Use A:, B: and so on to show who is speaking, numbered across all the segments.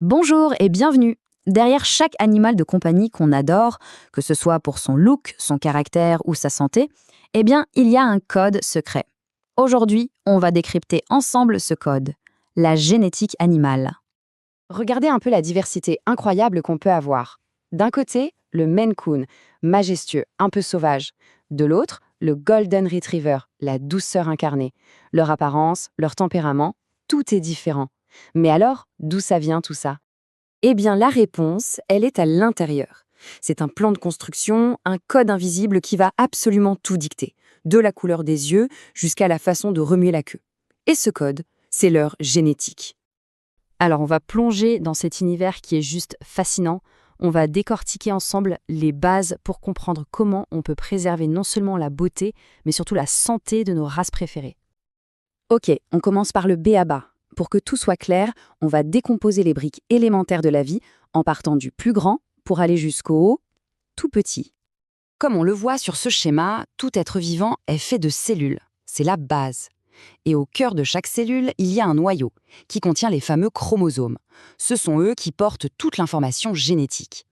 A: Bonjour et bienvenue. Derrière chaque animal de compagnie qu'on adore, que ce soit pour son look, son caractère ou sa santé, eh bien, il y a un code secret. Aujourd'hui, on va décrypter ensemble ce code, la génétique animale.
B: Regardez un peu la diversité incroyable qu'on peut avoir. D'un côté, le Maine Coon, majestueux, un peu sauvage. De l'autre, le Golden Retriever, la douceur incarnée. Leur apparence, leur tempérament, tout est différent. Mais alors, d'où ça vient tout ça? Eh bien, la réponse, elle est à l'intérieur. C'est un plan de construction, un code invisible qui va absolument tout dicter, de la couleur des yeux jusqu'à la façon de remuer la queue. Et ce code, c'est leur génétique. Alors, on va plonger dans cet univers qui est juste fascinant. On va décortiquer ensemble les bases pour comprendre comment on peut préserver non seulement la beauté, mais surtout la santé de nos races préférées. Ok, on commence par le B à bas. Pour que tout soit clair, on va décomposer les briques élémentaires de la vie en partant du plus grand pour aller jusqu'au tout petit. Comme on le voit sur ce schéma, tout être vivant est fait de cellules. C'est la base. Et au cœur de chaque cellule, il y a un noyau qui contient les fameux chromosomes. Ce sont eux qui portent toute l'information génétique.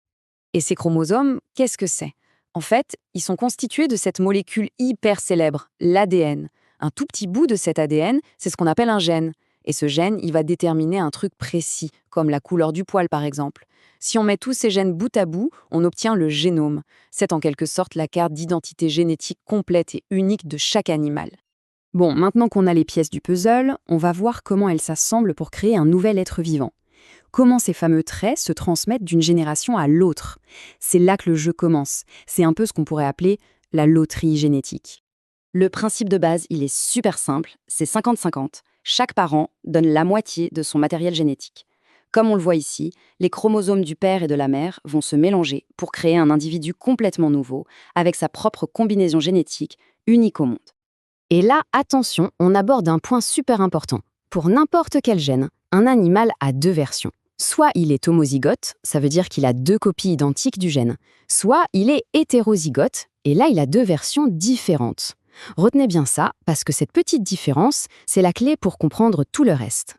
B: Et ces chromosomes, qu'est-ce que c'est? En fait, ils sont constitués de cette molécule hyper célèbre, l'ADN. Un tout petit bout de cet ADN, c'est ce qu'on appelle un gène. Et ce gène, il va déterminer un truc précis, comme la couleur du poil par exemple. Si on met tous ces gènes bout à bout, on obtient le génome. C'est en quelque sorte la carte d'identité génétique complète et unique de chaque animal. Bon, maintenant qu'on a les pièces du puzzle, on va voir comment elles s'assemblent pour créer un nouvel être vivant. Comment ces fameux traits se transmettent d'une génération à l'autre. C'est là que le jeu commence. C'est un peu ce qu'on pourrait appeler la loterie génétique. Le principe de base, il est super simple, c'est 50-50. Chaque parent donne la moitié de son matériel génétique. Comme on le voit ici, les chromosomes du père et de la mère vont se mélanger pour créer un individu complètement nouveau, avec sa propre combinaison génétique, unique au monde. Et là, attention, on aborde un point super important. Pour n'importe quel gène, un animal a deux versions. Soit il est homozygote, ça veut dire qu'il a deux copies identiques du gène, soit il est hétérozygote, et là il a deux versions différentes. Retenez bien ça, parce que cette petite différence, c'est la clé pour comprendre tout le reste.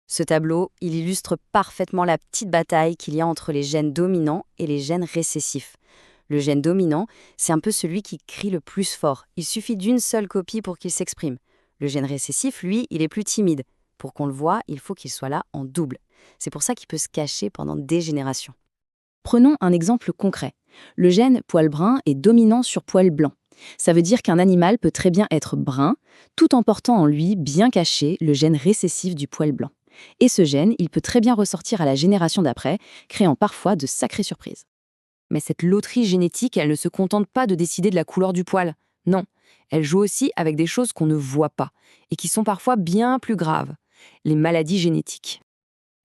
A: Ce tableau, il illustre parfaitement la petite bataille qu'il y a entre les gènes dominants et les gènes récessifs. Le gène dominant, c'est un peu celui qui crie le plus fort. Il suffit d'une seule copie pour qu'il s'exprime. Le gène récessif, lui, il est plus timide. Pour qu'on le voie, il faut qu'il soit là en double. C'est pour ça qu'il peut se cacher pendant des générations. Prenons un exemple concret. Le gène poil brun est dominant sur poil blanc. Ça veut dire qu'un animal peut très bien être brun, tout en portant en lui, bien caché, le gène récessif du poil blanc. Et ce gène, il peut très bien ressortir à la génération d'après, créant parfois de sacrées surprises. Mais cette loterie génétique, elle ne se contente pas de décider de la couleur du poil. Non, elle joue aussi avec des choses qu'on ne voit pas, et qui sont parfois bien plus graves, les maladies génétiques.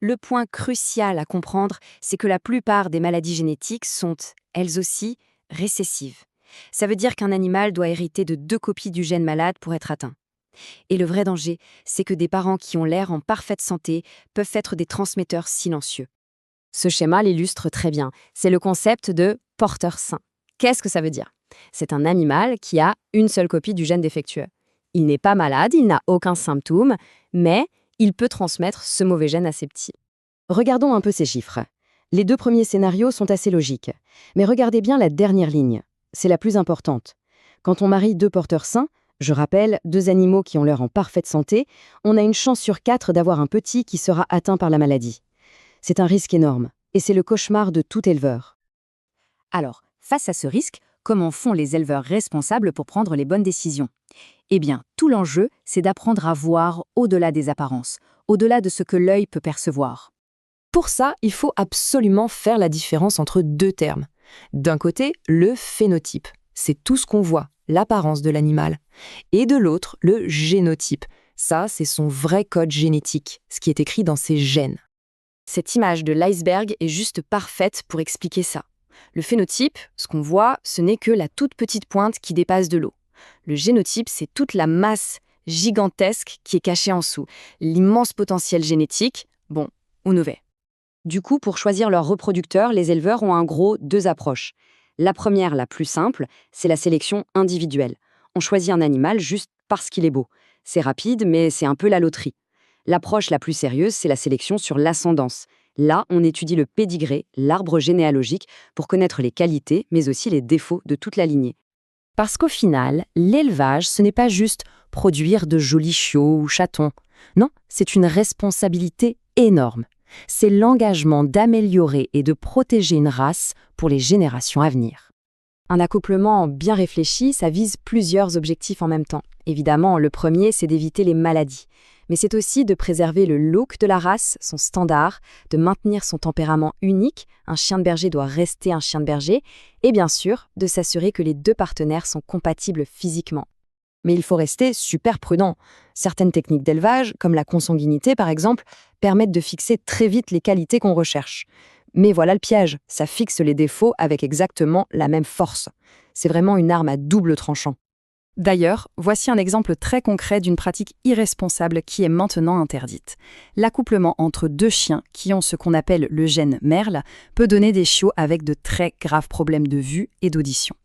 A: Le point crucial à comprendre, c'est que la plupart des maladies génétiques sont, elles aussi, récessives. Ça veut dire qu'un animal doit hériter de deux copies du gène malade pour être atteint. Et le vrai danger, c'est que des parents qui ont l'air en parfaite santé peuvent être des transmetteurs silencieux. Ce schéma l'illustre très bien. C'est le concept de porteur sain. Qu'est-ce que ça veut dire? C'est un animal qui a une seule copie du gène défectueux. Il n'est pas malade, il n'a aucun symptôme, mais il peut transmettre ce mauvais gène à ses petits. Regardons un peu ces chiffres. Les deux premiers scénarios sont assez logiques. Mais regardez bien la dernière ligne. C'est la plus importante. Quand on marie deux porteurs sains, je rappelle, deux animaux qui ont l'air en parfaite santé, on a une chance sur 4 d'avoir un petit qui sera atteint par la maladie. C'est un risque énorme, et c'est le cauchemar de tout éleveur. Alors, face à ce risque, comment font les éleveurs responsables pour prendre les bonnes décisions? Eh bien, tout l'enjeu, c'est d'apprendre à voir au-delà des apparences, au-delà de ce que l'œil peut percevoir. Pour ça, il faut absolument faire la différence entre deux termes. D'un côté, le phénotype, c'est tout ce qu'on voit, l'apparence de l'animal. Et de l'autre, le génotype, ça, c'est son vrai code génétique, ce qui est écrit dans ses gènes. Cette image de l'iceberg est juste parfaite pour expliquer ça. Le phénotype, ce qu'on voit, ce n'est que la toute petite pointe qui dépasse de l'eau. Le génotype, c'est toute la masse gigantesque qui est cachée en dessous, l'immense potentiel génétique, bon, ou mauvais. Du coup, pour choisir leur reproducteur, les éleveurs ont en gros deux approches. La première, la plus simple, c'est la sélection individuelle. On choisit un animal juste parce qu'il est beau. C'est rapide, mais c'est un peu la loterie. L'approche la plus sérieuse, c'est la sélection sur l'ascendance. Là, on étudie le pédigré, l'arbre généalogique, pour connaître les qualités, mais aussi les défauts de toute la lignée.
B: Parce qu'au final, l'élevage, ce n'est pas juste produire de jolis chiots ou chatons. Non, c'est une responsabilité énorme. C'est l'engagement d'améliorer et de protéger une race pour les générations à venir.
A: Un accouplement bien réfléchi, ça vise plusieurs objectifs en même temps. Évidemment, le premier, c'est d'éviter les maladies. Mais c'est aussi de préserver le look de la race, son standard, de maintenir son tempérament unique, un chien de berger doit rester un chien de berger, et bien sûr, de s'assurer que les deux partenaires sont compatibles physiquement.
B: Mais il faut rester super prudent. Certaines techniques d'élevage, comme la consanguinité par exemple, permettent de fixer très vite les qualités qu'on recherche. Mais voilà le piège, ça fixe les défauts avec exactement la même force. C'est vraiment une arme à double tranchant.
C: D'ailleurs, voici un exemple très concret d'une pratique irresponsable qui est maintenant interdite. L'accouplement entre deux chiens qui ont ce qu'on appelle le gène merle peut donner des chiots avec de très graves problèmes de vue et d'audition.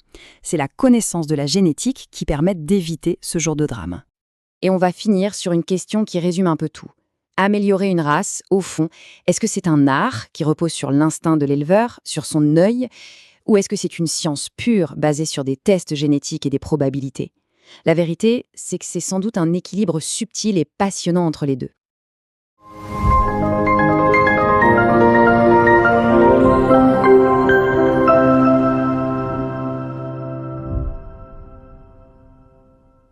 C: C'est la connaissance de la génétique qui permet d'éviter ce genre de drame.
B: Et on va finir sur une question qui résume un peu tout. Améliorer une race, au fond, est-ce que c'est un art qui repose sur l'instinct de l'éleveur, sur son œil, ou est-ce que c'est une science pure basée sur des tests génétiques et des probabilités ? La vérité, c'est que c'est sans doute un équilibre subtil et passionnant entre les deux.